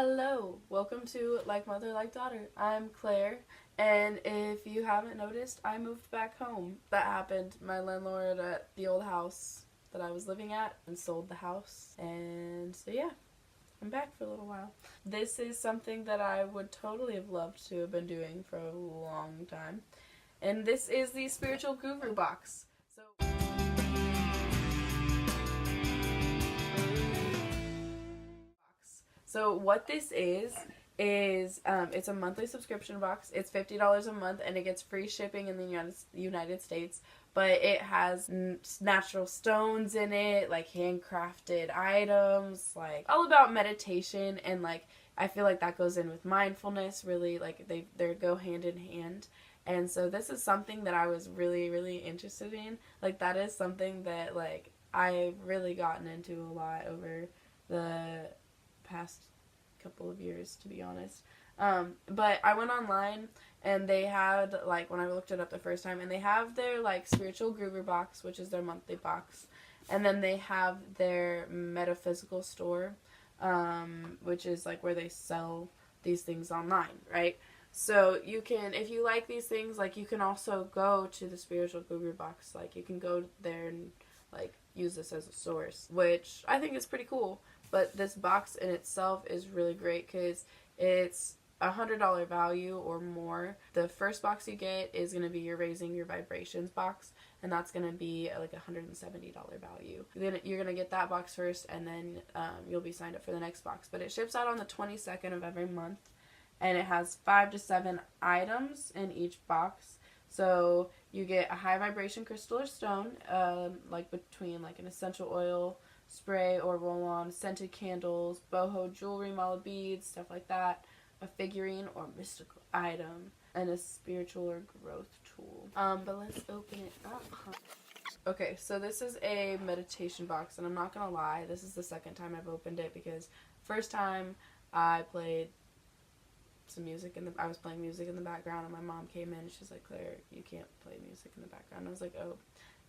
Hello, welcome to Like.Mother.Like.Daughter. I'm Claire, and if you haven't noticed, I moved back home. That happened. My landlord at the old house that I was living at and sold the house, and so yeah, I'm back for a little while. This is something that I would totally have loved to have been doing for a long time, and this is the Spiritual Guru box. So what this is it's a monthly subscription box. It's $50 a month, and it gets free shipping in the United States. But it has natural stones in it, like handcrafted items, like all about meditation, and like I feel like that goes in with mindfulness. Really, like they go hand in hand. And so this is something that I was really interested in. Like that is something that like I've really gotten into a lot over the past couple of years, to be honest. But I went online, and they had, like, when I looked it up the first time, and they have their, like, Spiritual Guru box, which is their monthly box, and then they have their metaphysical store, which is, like, where they sell these things online, right? So you can, if you like these things, like, you can also go to the Spiritual Guru box. Like, you can go there and, like, use this as a source, which I think is pretty cool. But this box in itself is really great because it's $100 value or more. The first box you get is going to be your Raising Your Vibrations box, and that's going to be like $170 value. You're going to get that box first, and then you'll be signed up for the next box. But it ships out on the 22nd of every month, and it has 5 to 7 items in each box. So you get a high vibration crystal or stone, like between like an essential oil, spray or roll-on, scented candles, boho jewelry, mala beads, stuff like that, a figurine or mystical item, and a spiritual or growth tool. But let's open it up. Okay, so this is a meditation box, and I'm not gonna lie, this is the second time I've opened it because first time I played some music I was playing music in the background, and my mom came in and she's like, "Claire, you can't play music in the background." And I was like, "Oh,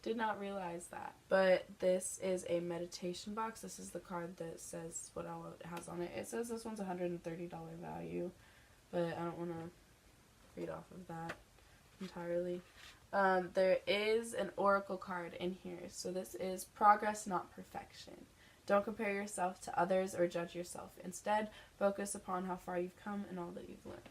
did not realize that." But this is a meditation box. This is the card that says what all it has on it. It says this one's $130 value, but I don't want to read off of that entirely. There is an oracle card in here. So this is progress, not perfection. Don't compare yourself to others or judge yourself. Instead, focus upon how far you've come and all that you've learned.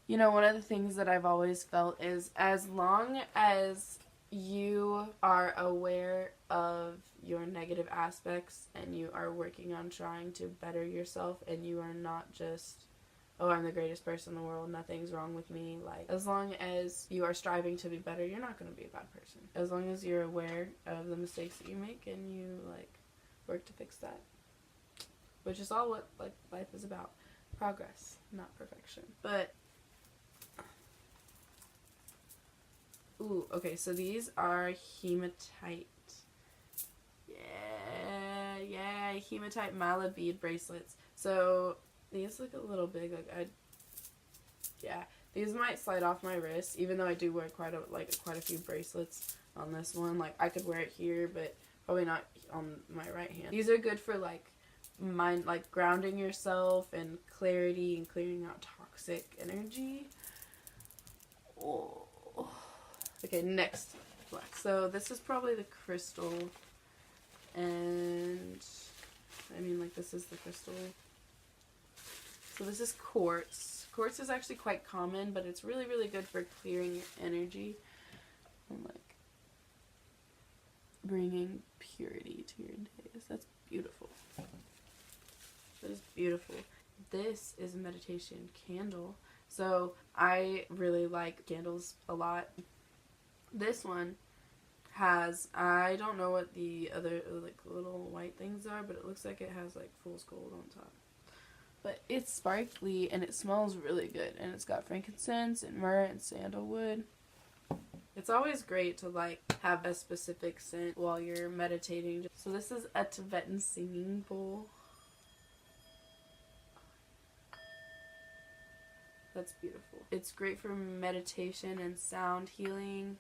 You know, one of the things that I've always felt is as long as you are aware of your negative aspects and you are working on trying to better yourself, and you are not just, "Oh, I'm the greatest person in the world, nothing's wrong with me." Like, as long as you are striving to be better, you're not going to be a bad person. As long as you're aware of the mistakes that you make and you, like, work to fix that. Which is all what, like, life is about. Progress, not perfection. But ooh, okay, so these are hematite. Yeah, hematite mala bead bracelets. So these look a little big. Like these might slide off my wrist, even though I do wear quite a few bracelets on this one. Like I could wear it here, but probably not on my right hand. These are good for like grounding yourself and clarity and clearing out toxic energy. Oh. Okay, next. So this is probably the crystal, and I mean, like, this is the crystal. So this is quartz. Quartz is actually quite common, but it's really good for clearing your energy and, like, bringing purity to your days. That's beautiful. That is beautiful. This is a meditation candle. So I really like candles a lot. This one has, I don't know what the other, like, little white things are, but it looks like it has, like, fool's gold on top. But it's sparkly, and it smells really good, and it's got frankincense and myrrh and sandalwood. It's always great to, like, have a specific scent while you're meditating. So this is a Tibetan singing bowl. That's beautiful. It's great for meditation and sound healing,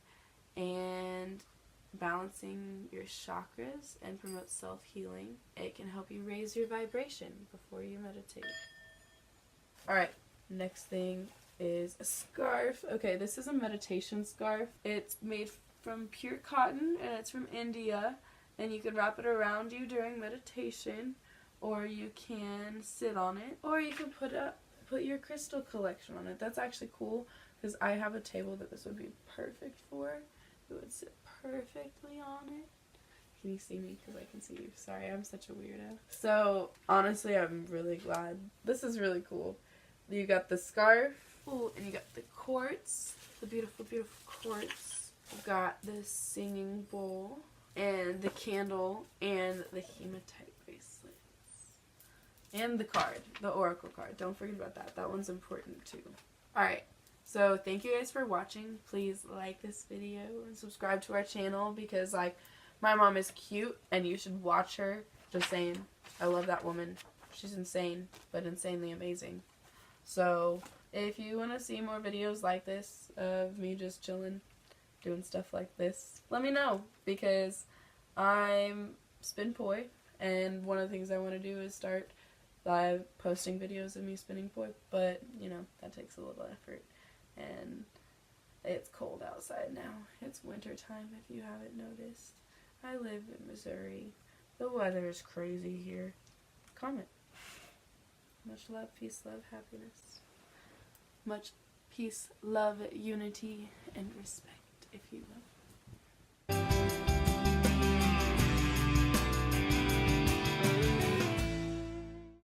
and balancing your chakras and promotes self-healing. It can help you raise your vibration before you meditate. Alright, next thing is a scarf. Okay, this is a meditation scarf. It's made from pure cotton and it's from India, and you can wrap it around you during meditation, or you can sit on it, or you can put your crystal collection on it. That's actually cool because I have a table that this would be perfect for. It would sit perfectly on it. Can you see me? Because I can see you. Sorry, I'm such a weirdo. So, honestly, I'm really glad. This is really cool. You got the scarf. Ooh, and you got the quartz. The beautiful, beautiful quartz. You got this singing bowl. And the candle. And the hematite bracelets. And the card. The oracle card. Don't forget about that. That one's important too. Alright. So, thank you guys for watching. Please like this video and subscribe to our channel because, like, my mom is cute and you should watch her. Just saying. I love that woman. She's insane, but insanely amazing. So, if you want to see more videos like this of me just chilling, doing stuff like this, let me know because I'm spin poi and one of the things I want to do is start live posting videos of me spinning poi, but, you know, that takes a little effort. And it's cold outside now. It's winter time if you haven't noticed. I live in Missouri. The weather is crazy here. Comment. Much love, peace, love, happiness. Much peace, love, unity, and respect, if you will.